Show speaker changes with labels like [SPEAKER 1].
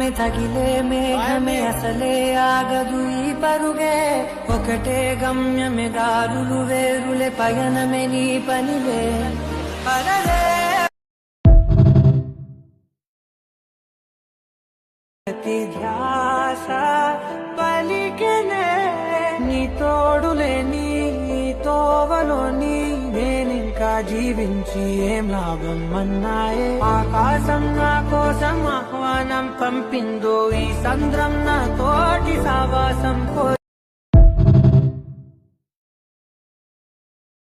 [SPEAKER 1] ఆకాశమే తగిలే మేఘమే అసలే ఆగదు ఈ పరుగే ఒకటే గమ్యమే దారులు వేరులే పయనమే నీ పనిలే అరలే ప్రతి ధ్యాస పలికెనే నీ తోడులే నీ తోవలోని నేనింకా జీవించి ఏం లాభం అన్నాయే ఆకాశం నా కోసం ఆహ్వానం పంపిందో ఈ సంద్రం నా తోటి సావాసం